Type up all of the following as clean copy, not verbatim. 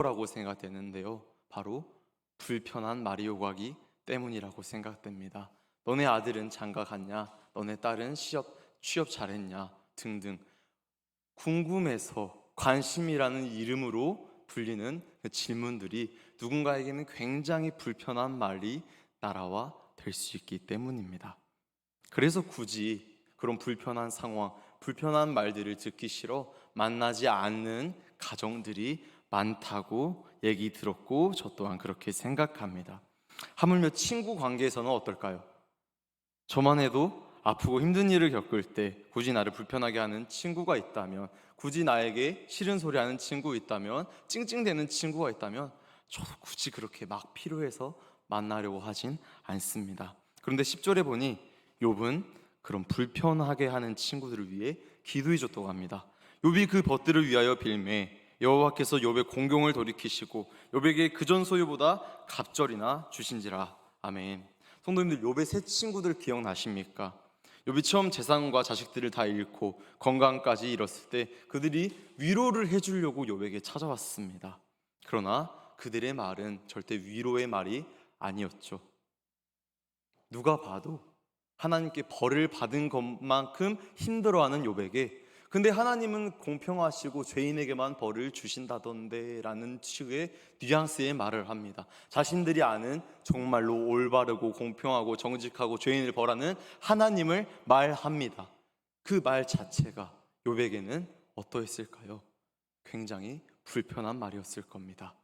라고 생각되는데요, 바로 불편한 말이 오가기 때문이라고 생각됩니다. 너네 아들은 장가 갔냐? 너네 딸은 취업 잘했냐? 등등 궁금해서 관심이라는 이름으로 불리는 그 질문들이 누군가에게는 굉장히 불편한 말이 날아와 될 수 있기 때문입니다. 그래서 굳이 그런 불편한 상황, 불편한 말들을 듣기 싫어 만나지 않는 가정들이 많다고 얘기 들었고, 저 또한 그렇게 생각합니다. 하물며 친구 관계에서는 어떨까요? 저만 해도 아프고 힘든 일을 겪을 때 굳이 나를 불편하게 하는 친구가 있다면, 굳이 나에게 싫은 소리 하는 친구 있다면, 찡찡대는 친구가 있다면 저도 굳이 그렇게 막 필요해서 만나려고 하진 않습니다. 그런데 10절에 보니 욥은 그런 불편하게 하는 친구들을 위해 기도해 줬다고 합니다. 욥이 그 벗들을 위하여 빌매 여호와께서 욥의 공경을 돌이키시고 욥에게 그전 소유보다 갑절이나 주신지라. 아멘. 성도님들, 욥의 세 친구들 기억나십니까? 욥이 처음 재산과 자식들을 다 잃고 건강까지 잃었을 때 그들이 위로를 해주려고 욥에게 찾아왔습니다. 그러나 그들의 말은 절대 위로의 말이 아니었죠. 누가 봐도 하나님께 벌을 받은 것만큼 힘들어하는 욥에게, 근데 하나님은 공평하시고 죄인에게만 벌을 주신다던데 라는 식의 뉘앙스의 말을 합니다. 자신들이 아는 정말로 올바르고 공평하고 정직하고 죄인을 벌하는 하나님을 말합니다. 그 말 자체가 욥에게는 어떠했을까요? 굉장히 불편한 말이었을 겁니다.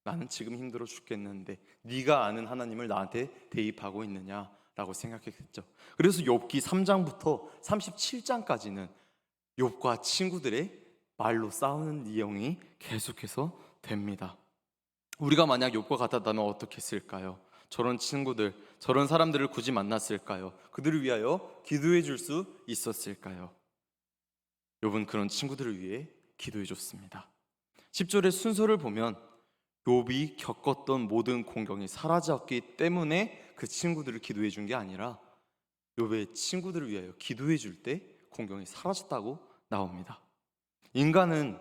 나는 지금 힘들어 죽겠는데 네가 아는 하나님을 나한테 대입하고 있느냐 라고 생각했겠죠. 그래서 욥기 3장부터 37장까지는 욥과 친구들의 말로 싸우는 내용이 계속해서 됩니다. 우리가 만약 욥과 같았다면 어떻게 했을까요? 저런 친구들, 저런 사람들을 굳이 만났을까요? 그들을 위하여 기도해 줄 수 있었을까요? 욥은 그런 친구들을 위해 기도해 줬습니다. 10절의 순서를 보면 욥이 겪었던 모든 공경이 사라졌기 때문에 그 친구들을 기도해 준 게 아니라 욥의 친구들을 위하여 기도해 줄 때 공경이 사라졌다고 나옵니다. 인간은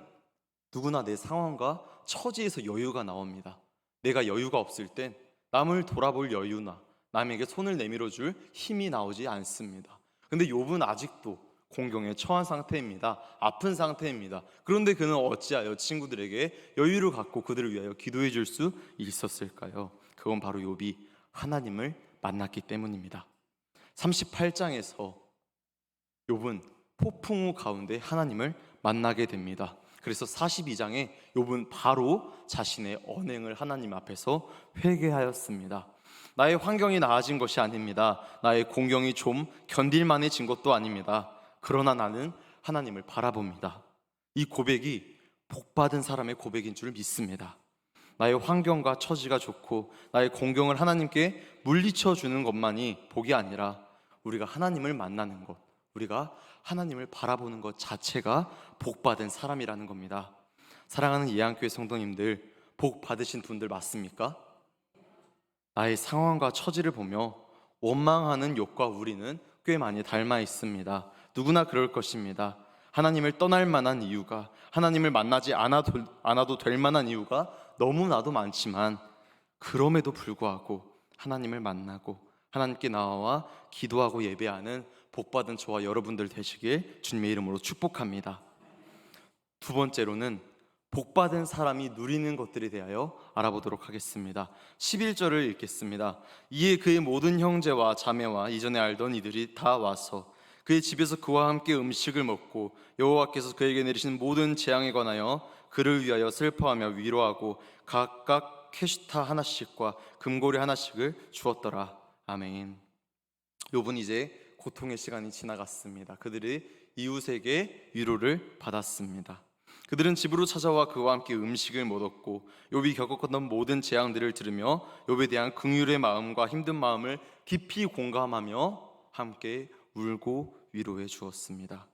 누구나 내 상황과 처지에서 여유가 나옵니다. 내가 여유가 없을 땐 남을 돌아볼 여유나 남에게 손을 내밀어 줄 힘이 나오지 않습니다. 근데 욥은 아직도 공경에 처한 상태입니다. 아픈 상태입니다. 그런데 그는 어찌하여 친구들에게 여유를 갖고 그들을 위하여 기도해 줄 수 있었을까요? 그건 바로 욥이 하나님을 만났기 때문입니다. 38장에서 욥은 폭풍우 가운데 하나님을 만나게 됩니다. 그래서 42장에 욥은 바로 자신의 언행을 하나님 앞에서 회개하였습니다. 나의 환경이 나아진 것이 아닙니다. 나의 공경이 좀 견딜만해진 것도 아닙니다. 그러나 나는 하나님을 바라봅니다. 이 고백이 복받은 사람의 고백인 줄 믿습니다. 나의 환경과 처지가 좋고 나의 공경을 하나님께 물리쳐 주는 것만이 복이 아니라 우리가 하나님을 만나는 것, 우리가 하나님을 바라보는 것 자체가 복받은 사람이라는 겁니다. 사랑하는 예안교회 성도님들, 복 받으신 분들 맞습니까? 나의 상황과 처지를 보며 원망하는 욥과 우리는 꽤 많이 닮아 있습니다. 누구나 그럴 것입니다. 하나님을 떠날 만한 이유가, 하나님을 만나지 않아도 될 만한 이유가 너무나도 많지만, 그럼에도 불구하고 하나님을 만나고 하나님께 나와 기도하고 예배하는 복받은 저와 여러분들 되시길 주님의 이름으로 축복합니다. 두 번째로는 복받은 사람이 누리는 것들에 대하여 알아보도록 하겠습니다. 11절을 읽겠습니다. 이에 그의 모든 형제와 자매와 이전에 알던 이들이 다 와서 그의 집에서 그와 함께 음식을 먹고 여호와께서 그에게 내리신 모든 재앙에 관하여 그를 위하여 슬퍼하며 위로하고 각각 캐시타 하나씩과 금고리 하나씩을 주었더라. 아멘. 욥은 이제 고통의 시간이 지나갔습니다. 그들이 이웃에게 위로를 받았습니다. 그들은 집으로 찾아와 그와 함께 음식을 먹었고 욥이 겪었던 모든 재앙들을 들으며 욥에 대한 긍휼의 마음과 힘든 마음을 깊이 공감하며 함께 울고 위로해 주었습니다.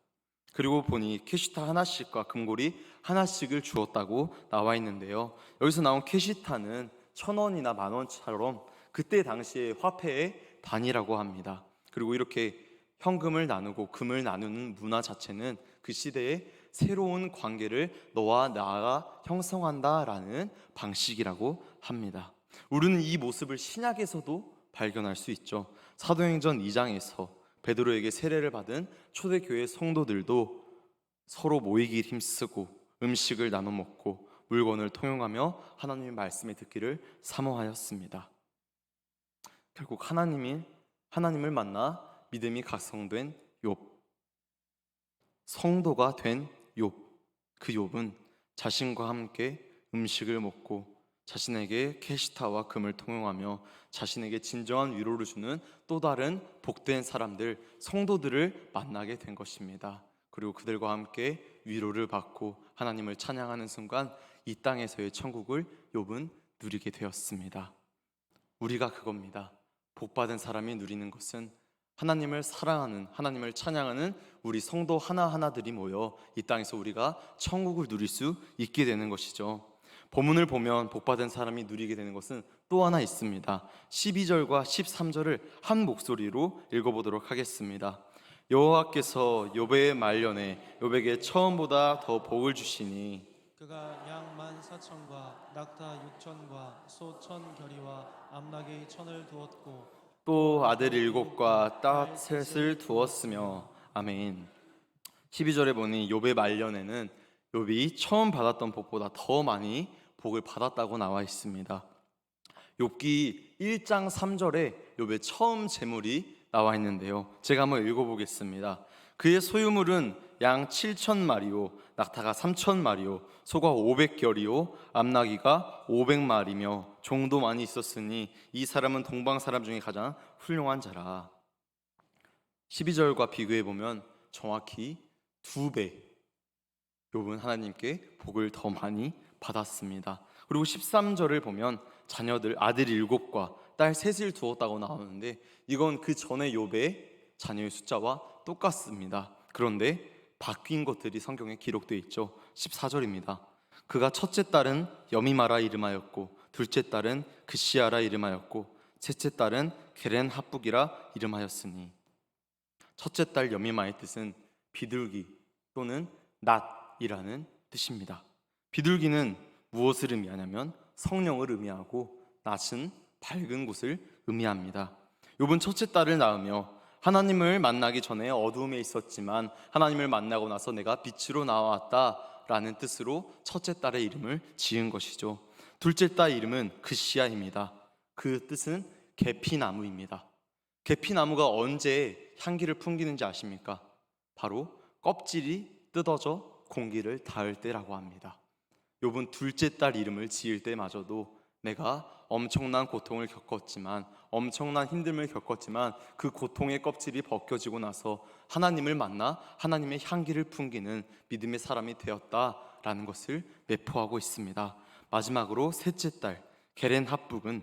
그리고 보니 캐시타 하나씩과 금고리 하나씩을 주었다고 나와 있는데요, 여기서 나온 캐시타는 1,000원이나 10,000원처럼 그때 당시의 화폐의 단위라고 합니다. 그리고 이렇게 현금을 나누고 금을 나누는 문화 자체는 그 시대에 새로운 관계를 너와 나가 형성한다라는 방식이라고 합니다. 우리는 이 모습을 신약에서도 발견할 수 있죠. 사도행전 2장에서 베드로에게 세례를 받은 초대교회 성도들도 서로 모이길 힘쓰고 음식을 나눠 먹고 물건을 통용하며 하나님의 말씀을 듣기를 사모하였습니다. 결국 하나님을 만나 믿음이 각성된 욥, 성도가 된 욥, 그 욥은 자신과 함께 음식을 먹고 자신에게 캐시타와 금을 통용하며 자신에게 진정한 위로를 주는 또 다른 복된 사람들, 성도들을 만나게 된 것입니다. 그리고 그들과 함께 위로를 받고 하나님을 찬양하는 순간 이 땅에서의 천국을 욥은 누리게 되었습니다. 우리가 그겁니다. 복받은 사람이 누리는 것은 하나님을 사랑하는, 하나님을 찬양하는 우리 성도 하나하나들이 모여 이 땅에서 우리가 천국을 누릴 수 있게 되는 것이죠. 본문을 보면 복받은 사람이 누리게 되는 것은 또 하나 있습니다. 12절과 13절을 한 목소리로 읽어보도록 하겠습니다. 여호와께서 욥의 말년에 욥에게 처음보다 더 복을 주시니 그가 양 14,000과 낙타 6,000과 소 1,000겨리와 암나귀 1,000을 두었고 또 아들 7과 딸 셋을 두었으며. 아멘. 12절에 보니 욥의 말년에는 욥이 처음 받았던 복보다 더 많이 복을 받았다고 나와 있습니다. 욥기 1장 3절에 욥의 처음 재물이 나와 있는데요, 제가 한번 읽어보겠습니다. 그의 소유물은 양 7,000마리요 낙타가 3,000마리요 소가 500결이요 암나귀가 500마리며 종도 많이 있었으니 이 사람은 동방 사람 중에 가장 훌륭한 자라. 12절과 비교해보면 정확히 2배 욥은 하나님께 복을 더 많이 받았습니다. 그리고 13절을 보면 자녀들 아들 7과 딸 3을 두었다고 나오는데 이건 그 전에 욥의 자녀의 숫자와 똑같습니다. 그런데 바뀐 것들이 성경에 기록되어 있죠. 14절입니다. 그가 첫째 딸은 여미마라 이름하였고 둘째 딸은 그시아라 이름하였고 셋째 딸은 게렌 합북이라 이름하였으니. 첫째 딸 여미마의 뜻은 비둘기 또는 낫이라는 뜻입니다. 비둘기는 무엇을 의미하냐면 성령을 의미하고 낫은 밝은 곳을 의미합니다. 욥은 첫째 딸을 낳으며 하나님을 만나기 전에 어두움에 있었지만 하나님을 만나고 나서 내가 빛으로 나왔다라는 뜻으로 첫째 딸의 이름을 지은 것이죠. 둘째 딸 이름은 그시아입니다. 그 뜻은 계피나무입니다. 계피나무가 언제 향기를 풍기는지 아십니까? 바로 껍질이 뜯어져 공기를 닿을 때라고 합니다. 욥은 둘째 딸 이름을 지을 때마저도 내가 엄청난 고통을 겪었지만, 엄청난 힘듦을 겪었지만 그 고통의 껍질이 벗겨지고 나서 하나님을 만나 하나님의 향기를 풍기는 믿음의 사람이 되었다라는 것을 내포하고 있습니다. 마지막으로 셋째 딸 게렌 합북은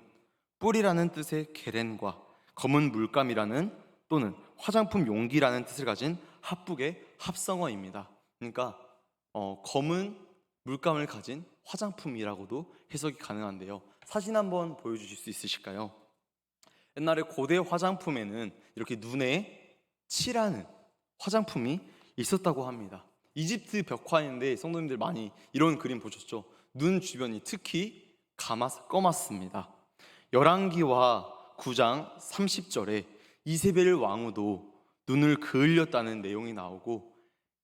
뿔이라는 뜻의 게렌과 검은 물감이라는 또는 화장품 용기라는 뜻을 가진 합북의 합성어입니다. 그러니까 검은 물감을 가진 화장품이라고도 해석이 가능한데요, 사진 한번 보여주실 수 있으실까요? 옛날에 고대 화장품에는 이렇게 눈에 칠하는 화장품이 있었다고 합니다. 이집트 벽화인데 성도님들 많이 이런 그림 보셨죠? 눈 주변이 특히 검았습니다. 열왕기와 9장 30절에 이세벨 왕후도 눈을 그을렸다는 내용이 나오고,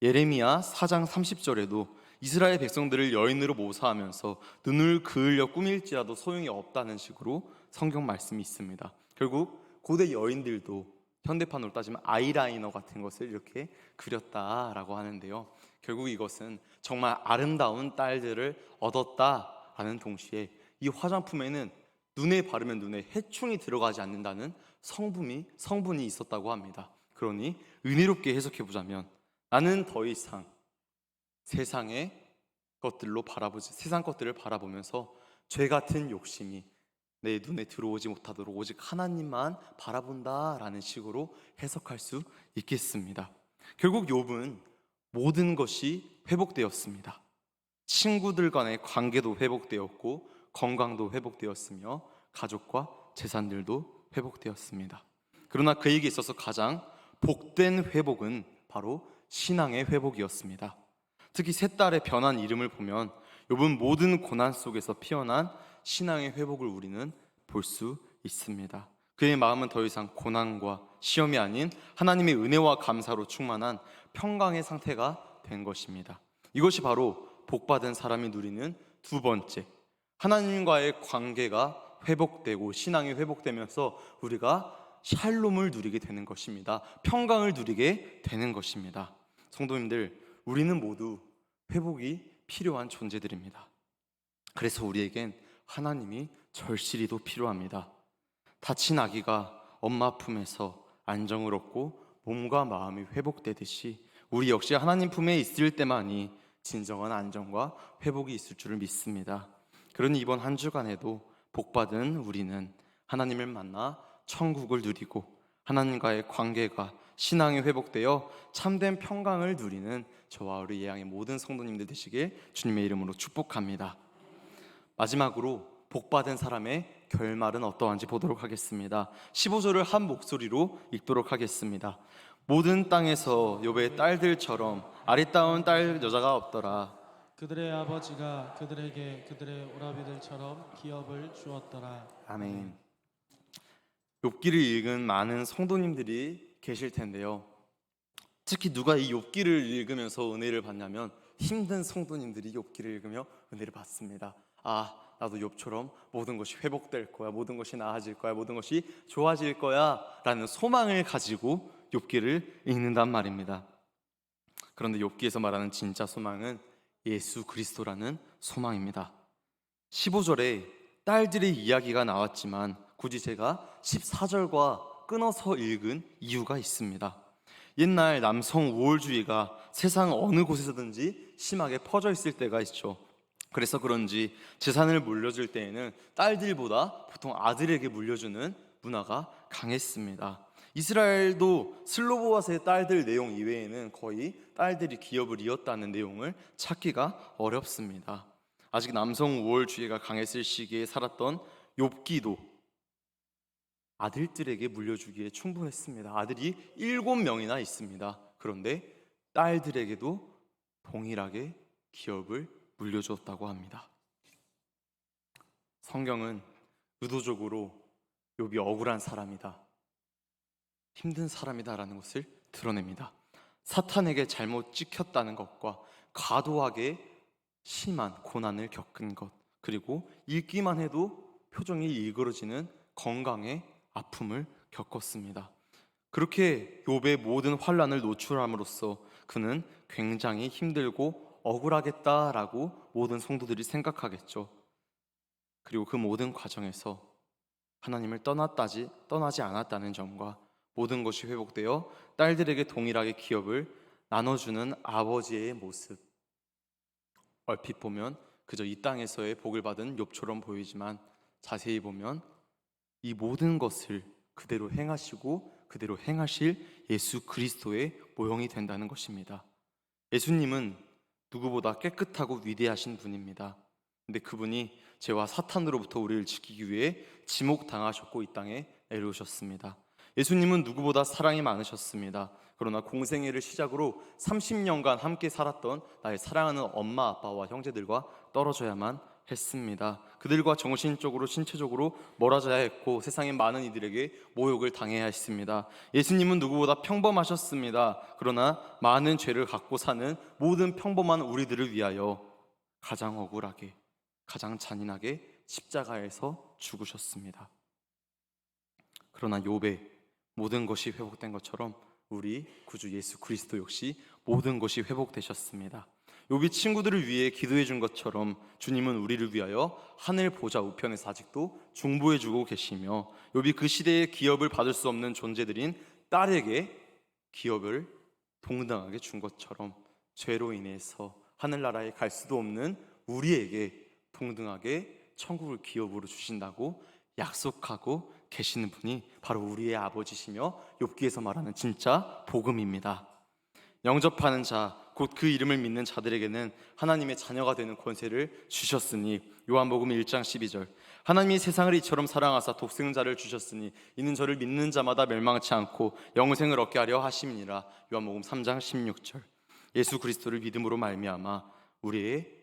예레미야 4장 30절에도 이스라엘 백성들을 여인으로 모사하면서 눈을 그을려 꾸밀지라도 소용이 없다는 식으로 성경 말씀이 있습니다. 결국 고대 여인들도 현대판으로 따지면 아이라이너 같은 것을 이렇게 그렸다라고 하는데요, 결국 이것은 정말 아름다운 딸들을 얻었다라는 동시에 이 화장품에는 눈에 바르면 눈에 해충이 들어가지 않는다는 성분이 있었다고 합니다. 그러니 은혜롭게 해석해보자면 나는 더 이상 세상 것들을 바라보면서 죄 같은 욕심이 내 눈에 들어오지 못하도록 오직 하나님만 바라본다라는 식으로 해석할 수 있겠습니다. 결국 욥은 모든 것이 회복되었습니다. 친구들 간의 관계도 회복되었고 건강도 회복되었으며 가족과 재산들도 회복되었습니다. 그러나 그에게 있어서 가장 복된 회복은 바로 신앙의 회복이었습니다. 특히 세 딸의 변한 이름을 보면 욥은 모든 고난 속에서 피어난 신앙의 회복을 우리는 볼 수 있습니다. 그의 마음은 더 이상 고난과 시험이 아닌 하나님의 은혜와 감사로 충만한 평강의 상태가 된 것입니다. 이것이 바로 복받은 사람이 누리는 두 번째, 하나님과의 관계가 회복되고 신앙이 회복되면서 우리가 샬롬을 누리게 되는 것입니다. 평강을 누리게 되는 것입니다. 성도님들, 우리는 모두 회복이 필요한 존재들입니다. 그래서 우리에겐 하나님이 절실히도 필요합니다. 다친 아기가 엄마 품에서 안정을 얻고 몸과 마음이 회복되듯이 우리 역시 하나님 품에 있을 때만이 진정한 안정과 회복이 있을 줄을 믿습니다. 그러니 이번 한 주간에도 복받은 우리는 하나님을 만나 천국을 누리고 하나님과의 관계가 신앙이 회복되어 참된 평강을 누리는 저와 우리 예양의 모든 성도님들 되시길 주님의 이름으로 축복합니다. 마지막으로 복받은 사람의 결말은 어떠한지 보도록 하겠습니다. 15절을 한 목소리로 읽도록 하겠습니다. 모든 땅에서 욥의 딸들처럼 아리따운 딸 여자가 없더라. 그들의 아버지가 그들에게 그들의 오라비들처럼 기업을 주었더라. 아멘. 욥기를 읽은 많은 성도님들이 계실 텐데요. 특히 누가 이 욥기를 읽으면서 은혜를 받냐면 힘든 성도님들이 욥기를 읽으며 은혜를 받습니다. 나도 욥처럼 모든 것이 회복될 거야, 모든 것이 나아질 거야, 모든 것이 좋아질 거야 라는 소망을 가지고 욥기를 읽는단 말입니다. 그런데 욥기에서 말하는 진짜 소망은 예수 그리스도라는 소망입니다. 15절에 딸들의 이야기가 나왔지만 굳이 제가 14절과 끊어서 읽은 이유가 있습니다. 옛날 남성 우월주의가 세상 어느 곳에서든지 심하게 퍼져 있을 때가 있죠. 그래서 그런지 재산을 물려줄 때에는 딸들보다 보통 아들에게 물려주는 문화가 강했습니다. 이스라엘도 슬로보아스의 딸들 내용 이외에는 거의 딸들이 기업을 이었다는 내용을 찾기가 어렵습니다. 아직 남성 우월주의가 강했을 시기에 살았던 욥기도 아들들에게 물려주기에 충분했습니다. 아들이 7명이나 있습니다. 그런데 딸들에게도 동일하게 기업을 물려주었다고 합니다. 성경은 의도적으로 욥이 억울한 사람이다, 힘든 사람이다라는 것을 드러냅니다. 사탄에게 잘못 찍혔다는 것과 과도하게 심한 고난을 겪은 것, 그리고 읽기만 해도 표정이 일그러지는 건강의 아픔을 겪었습니다. 그렇게 욥의 모든 환난을 노출함으로써 그는 굉장히 힘들고 억울하겠다라고 모든 성도들이 생각하겠죠. 그리고 그 모든 과정에서 하나님을 떠나지 않았다는 점과 모든 것이 회복되어 딸들에게 동일하게 기업을 나눠주는 아버지의 모습, 얼핏 보면 그저 이 땅에서의 복을 받은 욥처럼 보이지만 자세히 보면 이 모든 것을 그대로 행하시고 그대로 행하실 예수 그리스도의 모형이 된다는 것입니다. 예수님은 누구보다 깨끗하고 위대하신 분입니다. 근데 그분이 죄와 사탄으로부터 우리를 지키기 위해 지목당하셨고 이 땅에 내려오셨습니다. 예수님은 누구보다 사랑이 많으셨습니다. 그러나 공생애를 시작으로 30년간 함께 살았던 나의 사랑하는 엄마 아빠와 형제들과 떨어져야만 했습니다. 그들과 정신적으로 신체적으로 멀어져야 했고 세상의 많은 이들에게 모욕을 당해야 했습니다. 예수님은 누구보다 평범하셨습니다. 그러나 많은 죄를 갖고 사는 모든 평범한 우리들을 위하여 가장 억울하게, 가장 잔인하게 십자가에서 죽으셨습니다. 그러나 욥의 모든 것이 회복된 것처럼 우리 구주 예수 그리스도 역시 모든 것이 회복되셨습니다. 욥이 친구들을 위해 기도해 준 것처럼 주님은 우리를 위하여 하늘 보좌 우편에서 아직도 중보해 주고 계시며 욥이 그 시대에 기업을 받을 수 없는 존재들인 딸에게 기업을 동등하게 준 것처럼 죄로 인해서 하늘나라에 갈 수도 없는 우리에게 동등하게 천국을 기업으로 주신다고 약속하고 계시는 분이 바로 우리의 아버지시며 욥기에서 말하는 진짜 복음입니다. 영접하는 자, 곧 그 이름을 믿는 자들에게는 하나님의 자녀가 되는 권세를 주셨으니 요한복음 1장 12절 하나님이 세상을 이처럼 사랑하사 독생자를 주셨으니 이는 저를 믿는 자마다 멸망치 않고 영생을 얻게 하려 하심이니라. 요한복음 3장 16절 예수 그리스도를 믿음으로 말미암아 우리의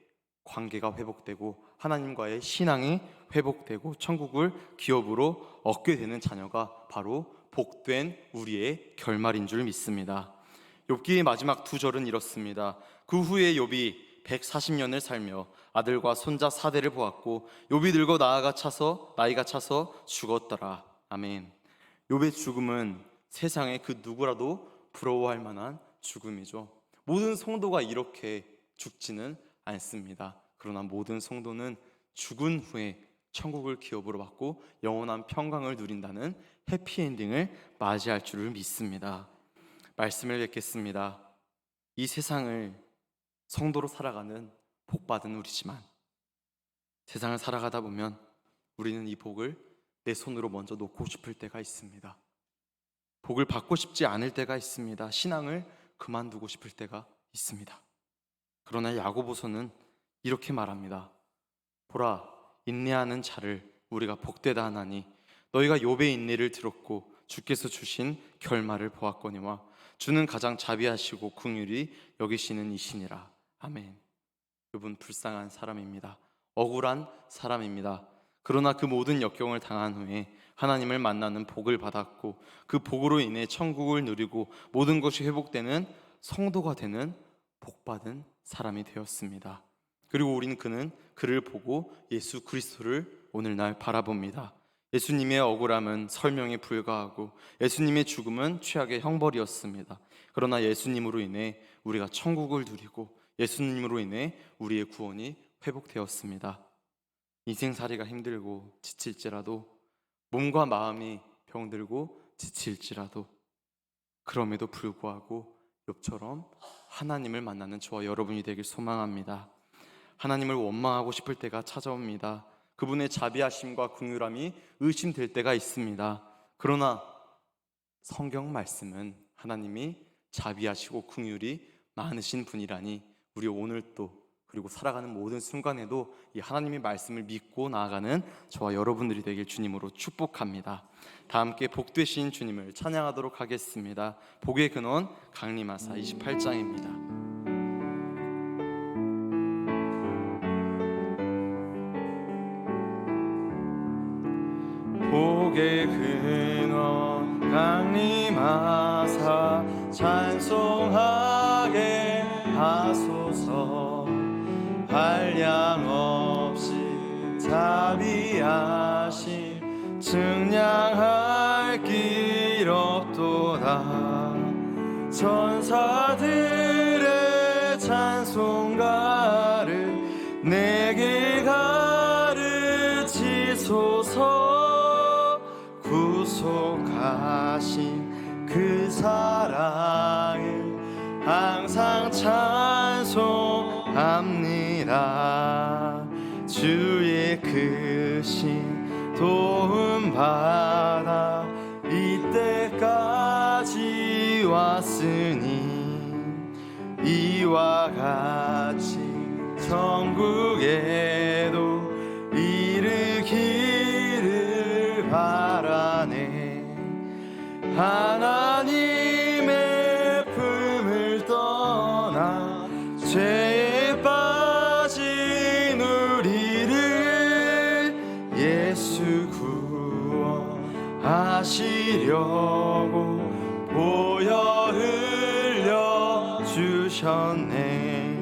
관계가 회복되고 하나님과의 신앙이 회복되고 천국을 기업으로 얻게 되는 자녀가 바로 복된 우리의 결말인 줄 믿습니다. 욥기의 마지막 두 절은 이렇습니다. 그 후에 욥이 140년을 살며 아들과 손자 4대를 보았고 욥이 늙어 나이가 차서 죽었더라. 아멘. 욥의 죽음은 세상의 그 누구라도 부러워할 만한 죽음이죠. 모든 성도가 이렇게 죽지는 않습니다. 그러나 모든 성도는 죽은 후에 천국을 기업으로 받고 영원한 평강을 누린다는 해피엔딩을 맞이할 줄을 믿습니다. 말씀을 뵙겠습니다. 이 세상을 성도로 살아가는 복받은 우리지만 세상을 살아가다 보면 우리는 이 복을 내 손으로 먼저 놓고 싶을 때가 있습니다. 복을 받고 싶지 않을 때가 있습니다. 신앙을 그만두고 싶을 때가 있습니다. 그러나 야고보서는 이렇게 말합니다. 보라, 인내하는 자를 우리가 복되다 하나니 너희가 욥의 인내를 들었고 주께서 주신 결말을 보았거니와 주는 가장 자비하시고 긍휼히 여기시는 이시니라. 아멘. 욥은 불쌍한 사람입니다. 억울한 사람입니다. 그러나 그 모든 역경을 당한 후에 하나님을 만나는 복을 받았고 그 복으로 인해 천국을 누리고 모든 것이 회복되는 성도가 되는 복받은 사람이 되었습니다. 그리고 우리는 그를 보고 예수 그리스도를 오늘날 바라봅니다. 예수님의 억울함은 설명에 불과하고 예수님의 죽음은 최악의 형벌이었습니다. 그러나 예수님으로 인해 우리가 천국을 누리고 예수님으로 인해 우리의 구원이 회복되었습니다. 인생살이가 힘들고 지칠지라도 몸과 마음이 병들고 지칠지라도 그럼에도 불구하고 욥처럼 하나님을 만나는 저와 여러분이 되길 소망합니다. 하나님을 원망하고 싶을 때가 찾아옵니다. 그분의 자비하심과 긍휼함이 의심될 때가 있습니다. 그러나 성경 말씀은 하나님이 자비하시고 긍휼이 많으신 분이라니 우리 오늘 또 그리고 살아가는 모든 순간에도 이 하나님의 말씀을 믿고 나아가는 저와 여러분들이 되길 주님으로 축복합니다. 다 함께 복되신 주님을 찬양하도록 하겠습니다. 복의 근원 강림하사 28장입니다. 복의 근원 강림하사 찬송하게 하소서. 한량없이 자비하심 증량할 길 없도다. 천사들의 찬송가를 내게 가르치소서. 구속하신 그 사랑을 항상 찬송합니다. 주의 크신 도움 받아 이때까지 왔으니 이와 같이 천국에도 이르기를 바라네. 하나님의 품을 떠나 죄에 빠진 우리를 예수 구원하시려고 보혈 흘려 주셨네.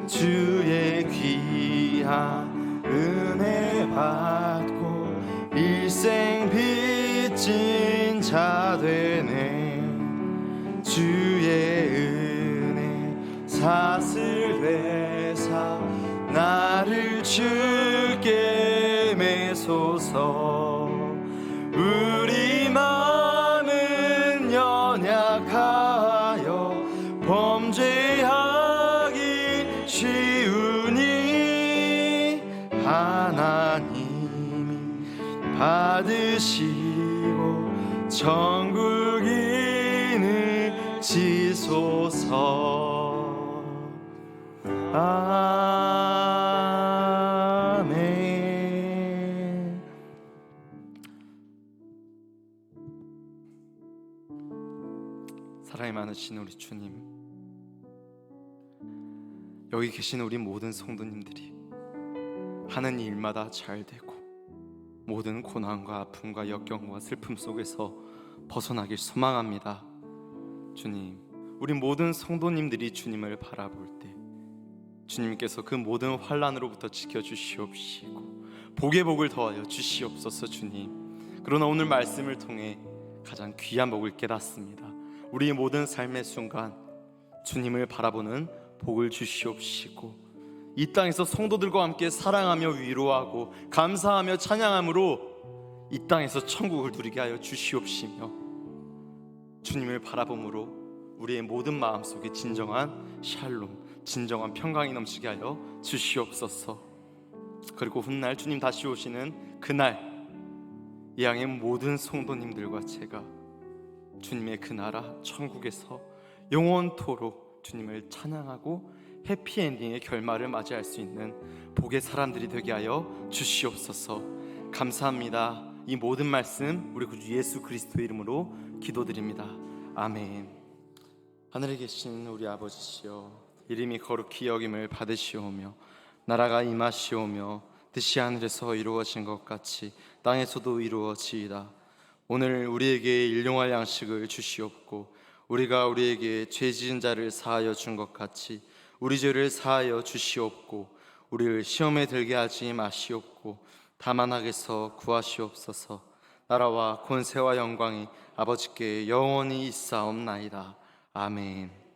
주의 귀한 은혜 받고 일생 빚진 자 되네. 주의 은혜 사슬 회사 나를 주께 매소서. 우리 마음은 연약하여 범죄하기 쉬우니 하나님이 받으시고 천국인을 지소서. 아멘. 사랑이 많으신 우리 주님, 여기 계신 우리 모든 성도님들이 하는 일마다 잘 되고 모든 고난과 아픔과 역경과 슬픔 속에서 벗어나길 소망합니다. 주님, 우리 모든 성도님들이 주님을 바라볼 때 주님께서 그 모든 환난으로부터 지켜주시옵시고 복의 복을 더하여 주시옵소서. 주님, 그러나 오늘 말씀을 통해 가장 귀한 복을 깨닫습니다. 우리의 모든 삶의 순간 주님을 바라보는 복을 주시옵시고 이 땅에서 성도들과 함께 사랑하며 위로하고 감사하며 찬양함으로 이 땅에서 천국을 누리게 하여 주시옵시며 주님을 바라봄으로 우리의 모든 마음속에 진정한 샬롬, 진정한 평강이 넘치게 하여 주시옵소서. 그리고 훗날 주님 다시 오시는 그날 이 양의 모든 성도님들과 제가 주님의 그 나라 천국에서 영원토록 주님을 찬양하고 해피엔딩의 결말을 맞이할 수 있는 복의 사람들이 되게 하여 주시옵소서. 감사합니다. 이 모든 말씀 우리 구주 예수 그리스도의 이름으로 기도드립니다. 아멘. 하늘에 계신 우리 아버지시여, 이름이 거룩히 여김을 받으시오며 나라가 임하시오며 뜻이 하늘에서 이루어진 것 같이 땅에서도 이루어지이다. 오늘 우리에게 일용할 양식을 주시옵고 우리가 우리에게 죄 지은 자를 사하여 준 것 같이 우리 죄를 사하여 주시옵고 우리를 시험에 들게 하지 마시옵고 다만 악에서 구하시옵소서. 나라와 권세와 영광이 아버지께 영원히 있사옵나이다. 아멘.